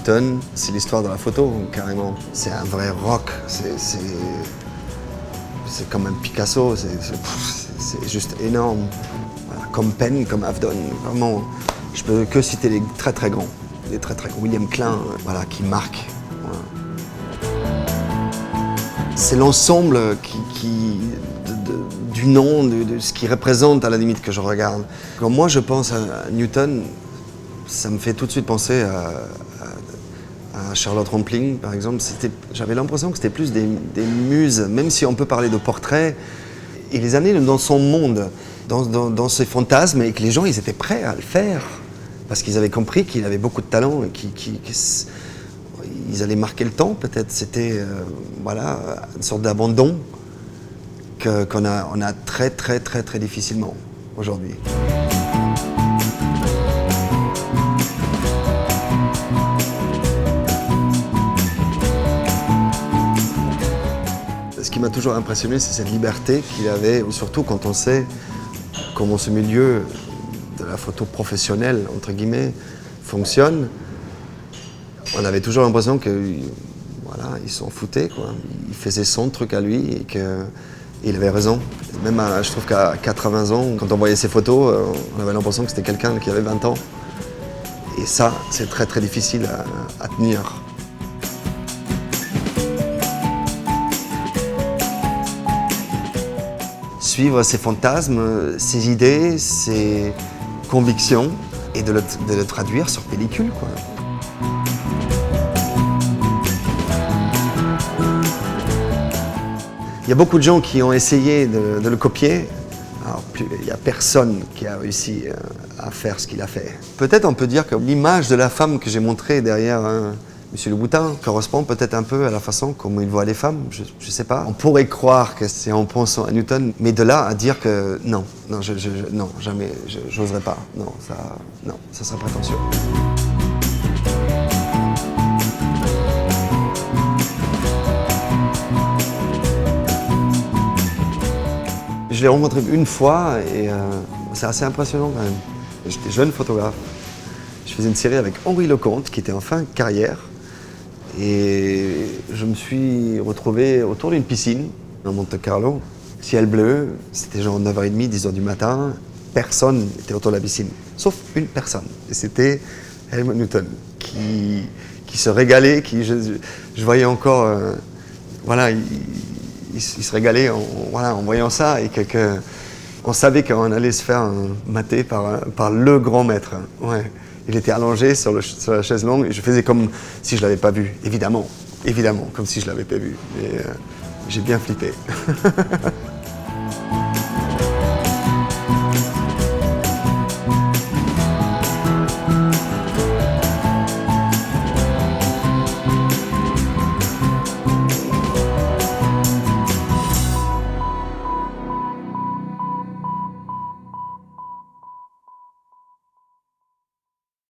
Newton, c'est l'histoire de la photo, carrément. C'est un vrai rock, c'est comme un Picasso, c'est juste énorme. Voilà, comme Penn, comme Avedon, vraiment. Je peux que citer les très très grands. Les très très grands. William Klein, voilà, qui marque. Voilà. C'est l'ensemble du nom, de ce qui représente à la limite que je regarde. Quand moi je pense à Newton, ça me fait tout de suite penser à Charlotte Rampling, par exemple. J'avais l'impression que c'était plus des muses, même si on peut parler de portraits. Et les amener dans son monde, dans ses fantasmes, et que les gens ils étaient prêts à le faire. Parce qu'ils avaient compris qu'il avait beaucoup de talent et qu'ils allaient marquer le temps, peut-être. C'était voilà, une sorte d'abandon qu'on a très, très, très, très difficilement aujourd'hui. Ce qui m'a toujours impressionné, c'est cette liberté qu'il avait, surtout quand on sait comment ce milieu de la photo professionnelle, entre guillemets, fonctionne. On avait toujours l'impression que, voilà, il s'en foutait, quoi. Il faisait son truc à lui et qu'il avait raison. Même, je trouve qu'à 80 ans, quand on voyait ses photos, on avait l'impression que c'était quelqu'un qui avait 20 ans. Et ça, c'est très très difficile à tenir. Suivre ses fantasmes, ses idées, ses convictions et de le traduire sur pellicule, quoi. Il y a beaucoup de gens qui ont essayé de le copier. Alors, il n'y a personne qui a réussi à faire ce qu'il a fait. Peut-être on peut dire que l'image de la femme que j'ai montrée derrière Monsieur Louboutin correspond peut-être un peu à la façon comment il voit les femmes, je ne sais pas. On pourrait croire que c'est en pensant à Newton, mais de là à dire que non, non, jamais, j'oserais pas. Non, ça serait prétentieux. Je l'ai rencontré une fois et c'est assez impressionnant quand même. J'étais jeune photographe. Je faisais une série avec Henri Lecomte qui était en fin de carrière. Et je me suis retrouvé autour d'une piscine à Monte-Carlo. Ciel bleu, c'était genre 9h30, 10h du matin. Personne n'était autour de la piscine, sauf une personne. Et c'était Helmut Newton qui se régalait, je voyais encore, voilà, il se régalait en voyant ça et on savait qu'on allait se faire mater par le grand maître. Ouais. Il était allongé sur la chaise longue et je faisais comme si je ne l'avais pas vu, évidemment, comme si je ne l'avais pas vu. Mais j'ai bien flippé.